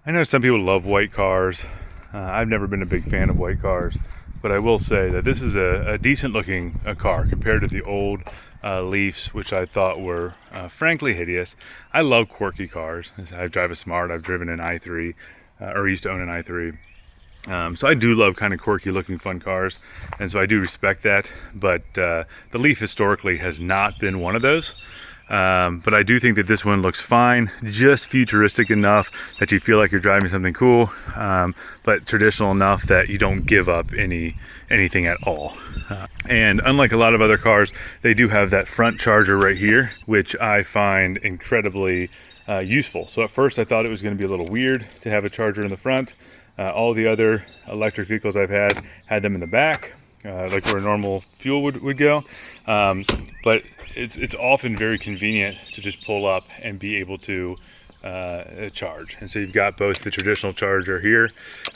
I know some people love white cars. I've never been a big fan of white cars, but I will say that this is a decent looking car compared to the old Leafs, which I thought were frankly hideous. I love quirky cars. I drive a Smart. I've driven an i3, or used to own an i3. So I do love kind of quirky looking fun cars, and so I do respect that, but the Leaf historically has not been one of those. But I do think that this one looks fine, just futuristic enough that you feel like you're driving something cool, but traditional enough that you don't give up anything at all. And unlike a lot of other cars, they do have that front charger right here, which I find incredibly useful. So at first I thought it was going to be a little weird to have a charger in the front. All the other electric vehicles I've had them in the back, like where normal fuel would go. But it's often very convenient to just pull up and be able to charge. And so you've got both the traditional charger here,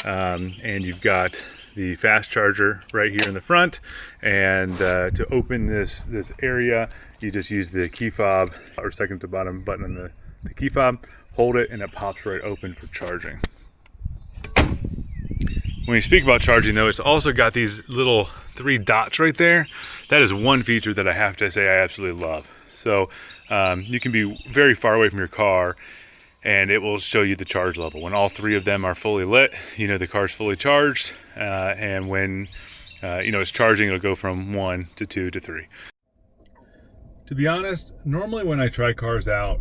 and you've got the fast charger right here in the front. And to open this area, you just use the key fob, or second to bottom button on the key fob, hold it, and it pops right open for charging. When you speak about charging though, it's also got these little 3 dots right there. That is one feature that I have to say I absolutely love. So you can be very far away from your car and it will show you the charge level. When all 3 of them are fully lit, you know the car's fully charged, and when it's charging, it'll go from 1 to 2 to 3. To be honest, normally when I try cars out,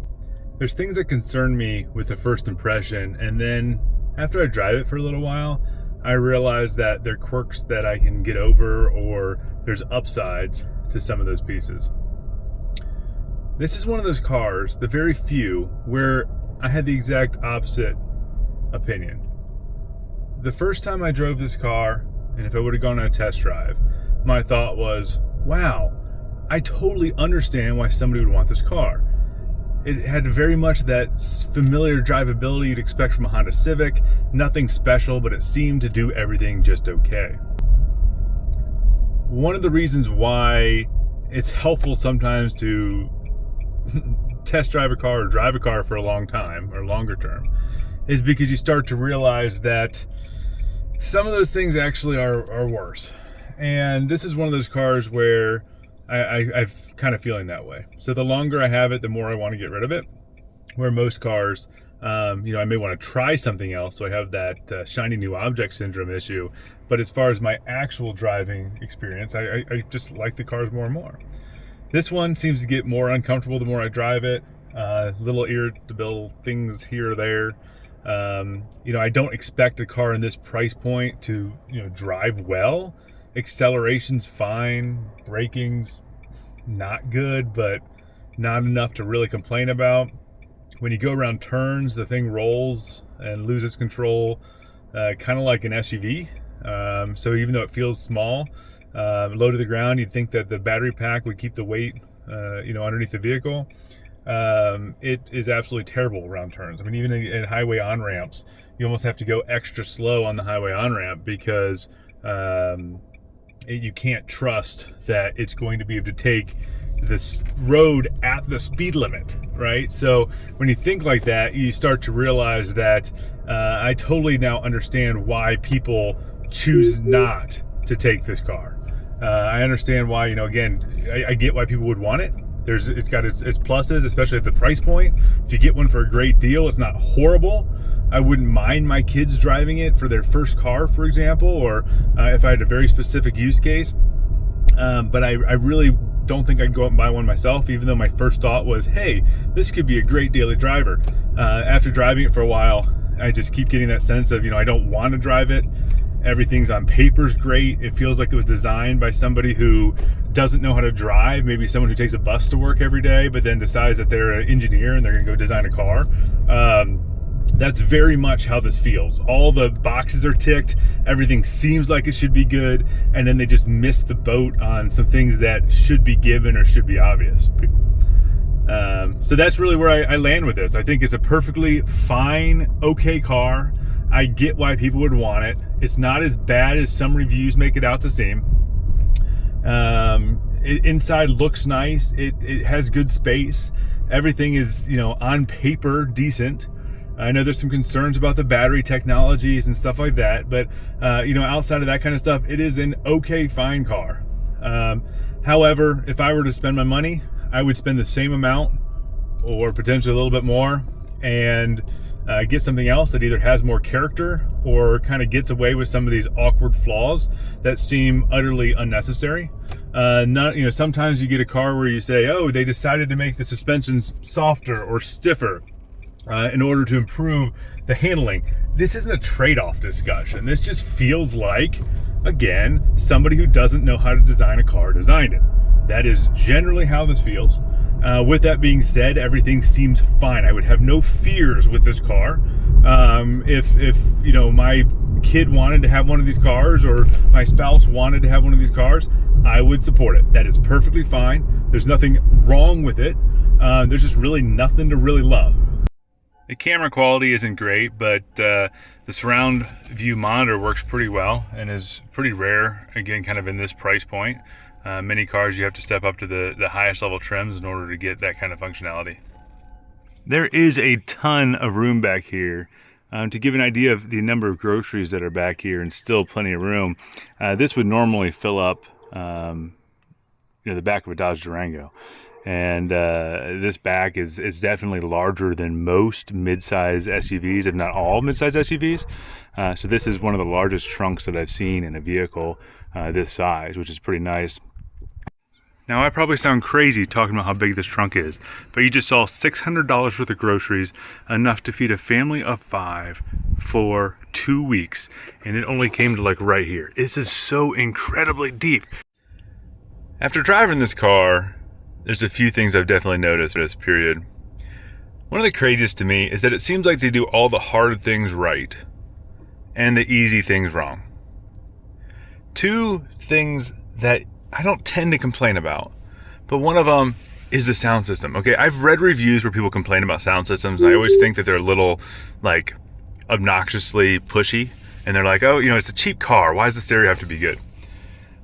there's things that concern me with the first impression, and then after I drive it for a little while, I realize that there are quirks that I can get over, or there's upsides to some of those pieces. This is one of those cars, the very few, where I had the exact opposite opinion. The first time I drove this car, and if I would have gone on a test drive, my thought was, wow, I totally understand why somebody would want this car. It had very much that familiar drivability you'd expect from a Honda Civic. Nothing special, but it seemed to do everything just okay. One of the reasons why it's helpful sometimes to test drive a car or drive a car for a long time or longer term is because you start to realize that some of those things actually are worse. And this is one of those cars where I'm kind of feeling that way. So the longer I have it, the more I want to get rid of it. Where most cars, I may want to try something else, so I have that shiny new object syndrome issue. But as far as my actual driving experience, I just like the cars more and more. This one seems to get more uncomfortable the more I drive it. Little irritable things here or there. I don't expect a car in this price point to, drive well. Acceleration's fine, braking's not good, but not enough to really complain about. When you go around turns, the thing rolls and loses control, kind of like an SUV. So even though it feels small, low to the ground, you'd think that the battery pack would keep the weight, underneath the vehicle. It is absolutely terrible around turns. I mean, even in highway on-ramps, you almost have to go extra slow on the highway on-ramp because you can't trust that it's going to be able to take this road at the speed limit, right? So when you think like that, you start to realize that I totally now understand why people choose not to take this car. I understand why, I get why people would want it. It's got its pluses, especially at the price point. If you get one for a great deal, it's not horrible. I wouldn't mind my kids driving it for their first car, for example, or if I had a very specific use case. But I really don't think I'd go out and buy one myself, even though my first thought was, hey, this could be a great daily driver. After driving it for a while, I just keep getting that sense of, I don't want to drive it. Everything's on paper's great. It feels like it was designed by somebody who doesn't know how to drive, maybe someone who takes a bus to work every day, but then decides that they're an engineer and they're gonna go design a car. That's very much how this feels. All the boxes are ticked, everything seems like it should be good, and then they just missed the boat on some things that should be given or should be obvious. So that's really where I land with this. I think it's a perfectly fine, okay car. I get why people would want it. It's not as bad as some reviews make it out to seem. Inside looks nice. It has good space. Everything is, on paper decent. I know there's some concerns about the battery technologies and stuff like that, but outside of that kind of stuff, it is an okay, fine car. However, if I were to spend my money, I would spend the same amount or potentially a little bit more and get something else that either has more character or kind of gets away with some of these awkward flaws that seem utterly unnecessary. Sometimes you get a car where you say, oh, they decided to make the suspensions softer or stiffer in order to improve the handling. This isn't a trade-off discussion. This just feels like, again, somebody who doesn't know how to design a car designed it. That is generally how this feels. With that being said, everything seems fine. I would have no fears with this car. If my kid wanted to have one of these cars or my spouse wanted to have one of these cars, I would support it. That is perfectly fine. There's nothing wrong with it. There's just really nothing to really love. The camera quality isn't great, but the surround view monitor works pretty well and is pretty rare, again, kind of in this price point. Many cars you have to step up to the highest level trims in order to get that kind of functionality. There is a ton of room back here. To give an idea of the number of groceries that are back here and still plenty of room, this would normally fill up the back of a Dodge Durango. And this back is definitely larger than most mid-size SUVs, if not all mid-size SUVs. So this is one of the largest trunks that I've seen in a vehicle this size, which is pretty nice. Now, I probably sound crazy talking about how big this trunk is, but you just saw $600 worth of groceries, enough to feed a family of 5 for 2 weeks, and it only came to like right here. This is so incredibly deep. After driving this car, there's a few things I've definitely noticed in this period. One of the craziest to me is that it seems like they do all the hard things right and the easy things wrong. Two things that I don't tend to complain about, but one of them is the sound system. Okay, I've read reviews where people complain about sound systems, and I always think that they're a little like obnoxiously pushy, and they're like, oh, it's a cheap car, why does the stereo have to be good?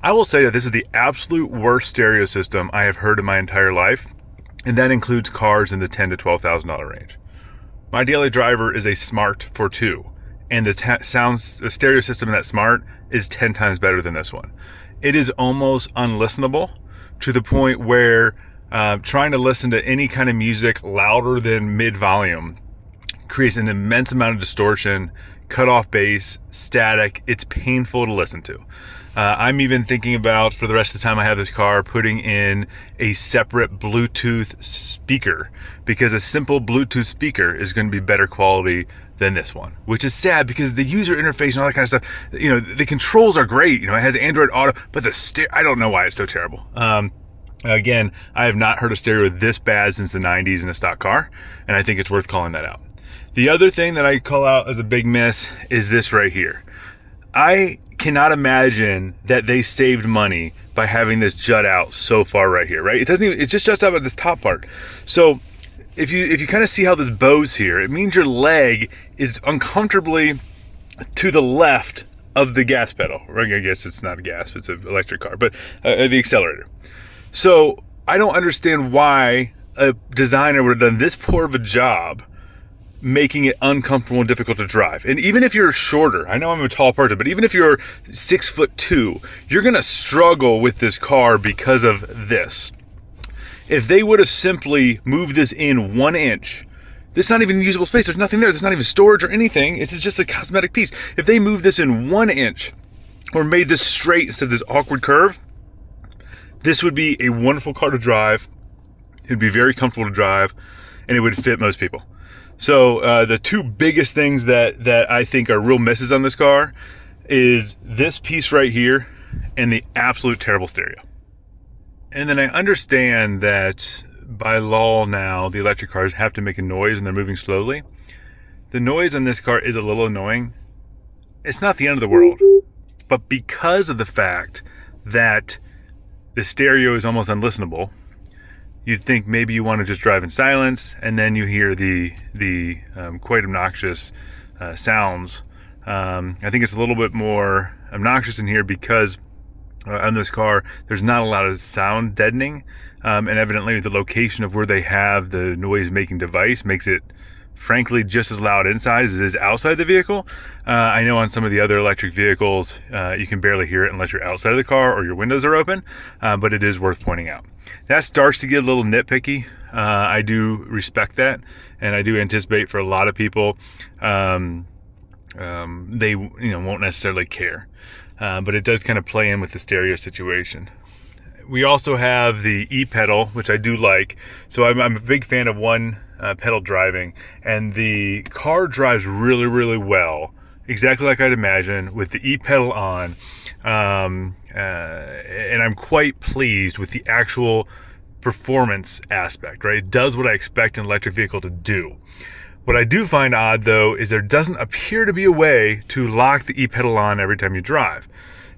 I will say that this is the absolute worst stereo system I have heard in my entire life, and that includes cars in the $10,000 to $12,000 range. My daily driver is a Smart for 2, and the stereo system in that Smart is 10 times better than this one. It is almost unlistenable to the point where trying to listen to any kind of music louder than mid-volume creates an immense amount of distortion, cut off bass, static. It's painful to listen to. I'm even thinking about, for the rest of the time I have this car, putting in a separate Bluetooth speaker, because a simple Bluetooth speaker is going to be better quality than this one, which is sad because the user interface and all that kind of stuff, the controls are great. It has Android Auto, but I don't know why it's so terrible. Again, I have not heard a stereo this bad since the 90s in a stock car, and I think it's worth calling that out. The other thing that I call out as a big miss is this right here. I cannot imagine that they saved money by having this jut out so far right here, right? It just juts out at this top part. So if you kind of see how this bows here, it means your leg is uncomfortably to the left of the gas pedal. Right? I guess it's not a gas, it's an electric car, but the accelerator. So I don't understand why a designer would have done this poor of a job making it uncomfortable and difficult to drive. And even if you're shorter, I know I'm a tall person, but even if you're 6'2", you're gonna struggle with this car because of this. If they would have simply moved this in 1 inch, there's not even usable space, there's nothing there, there's not even storage or anything, it's just a cosmetic piece. If they moved this in 1 inch, or made this straight instead of this awkward curve, this would be a wonderful car to drive, it'd be very comfortable to drive, and it would fit most people. So the two biggest things that I think are real misses on this car is this piece right here and the absolute terrible stereo. And then I understand that by law now, the electric cars have to make a noise and they're moving slowly. The noise on this car is a little annoying. It's not the end of the world, but because of the fact that the stereo is almost unlistenable, you'd think maybe you want to just drive in silence, and then you hear the quite obnoxious sounds. I think it's a little bit more obnoxious in here because on this car, there's not a lot of sound deadening, and evidently the location of where they have the noise-making device makes it frankly just as loud inside as it is outside the vehicle. I know on some of the other electric vehicles, you can barely hear it unless you're outside of the car or your windows are open, but it is worth pointing out. That starts to get a little nitpicky. I do respect that, and I do anticipate for a lot of people, they won't necessarily care, but it does kind of play in with the stereo situation. We also have the e-pedal, which I do like. So I'm a big fan of one pedal driving, and the car drives really, really well, exactly like I'd imagine, with the e-pedal on. And I'm quite pleased with the actual performance aspect, right? It does what I expect an electric vehicle to do. What I do find odd, though, is there doesn't appear to be a way to lock the e-pedal on every time you drive.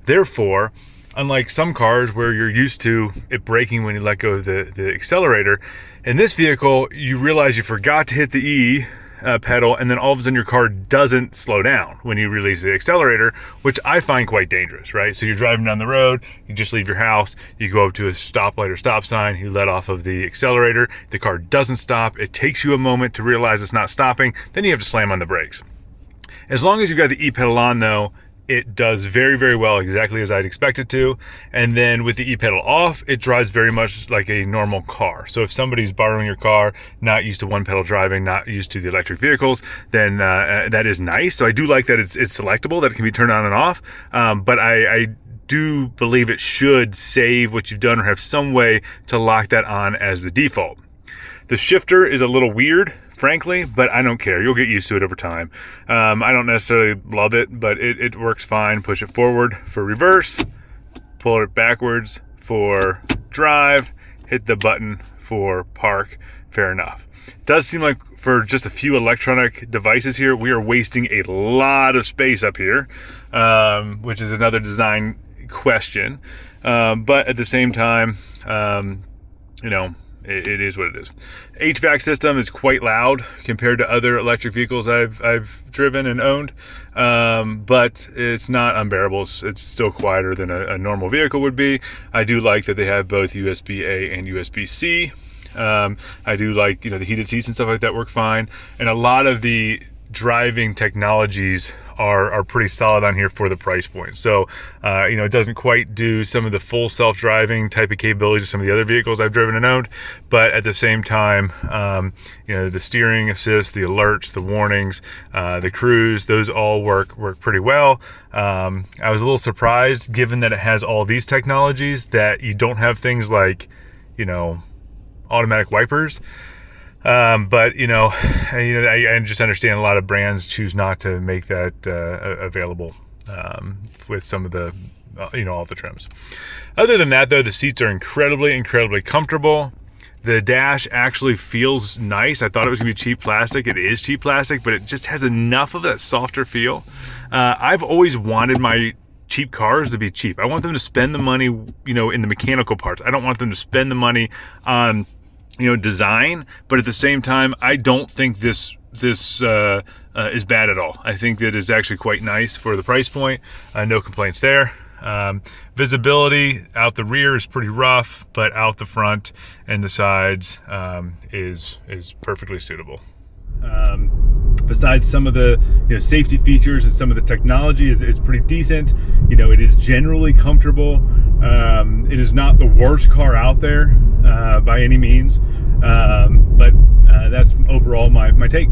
Therefore, unlike some cars where you're used to it braking when you let go of the accelerator, in this vehicle, you realize you forgot to hit the E pedal, and then all of a sudden your car doesn't slow down when you release the accelerator, which I find quite dangerous, right? So you're driving down the road, you just leave your house, you go up to a stoplight or stop sign, you let off of the accelerator, the car doesn't stop, it takes you a moment to realize it's not stopping, then you have to slam on the brakes. As long as you've got the e-pedal on, though, it does very, very well, exactly as I'd expect it to. And then with the e-pedal off, it drives very much like a normal car. So if somebody's borrowing your car, not used to one pedal driving, not used to the electric vehicles, then that is nice. So I do like that it's selectable, that it can be turned on and off. But I do believe it should save what you've done or have some way to lock that on as the default. The shifter is a little weird, frankly, but I don't care. You'll get used to it over time. I don't necessarily love it, but it works fine. Push it forward for reverse, pull it backwards for drive, hit the button for park. Fair enough. Does seem like for just a few electronic devices here, we are wasting a lot of space up here, which is another design question. But at the same time, it is what it is. HVAC system is quite loud compared to other electric vehicles I've driven and owned, but it's not unbearable. It's still quieter than a normal vehicle would be. I do like that they have both USB-A and USB-C. I do like the heated seats and stuff like that work fine, and a lot of the driving technologies are pretty solid on here for the price point. So, it doesn't quite do some of the full self-driving type of capabilities of some of the other vehicles I've driven and owned, but at the same time, the steering assist, the alerts, the warnings, the cruise, those all work pretty well. I was a little surprised, given that it has all these technologies, that you don't have things like, automatic wipers. But I just understand a lot of brands choose not to make that available with some of the all the trims. Other than that, though, the seats are incredibly comfortable. The dash actually feels nice. I thought it was gonna be cheap plastic. It is cheap plastic, but it just has enough of that softer feel. I've always wanted my cheap cars to be cheap. I want them to spend the money in the mechanical parts. I don't want them to spend the money on design, but at the same time, I don't think this is bad at all. I think that it's actually quite nice for the price point. No complaints there. Visibility out the rear is pretty rough, but out the front and the sides is perfectly suitable. Besides some of the safety features and some of the technology is pretty decent. It is generally comfortable. It is not the worst car out there by any means, but that's overall my take.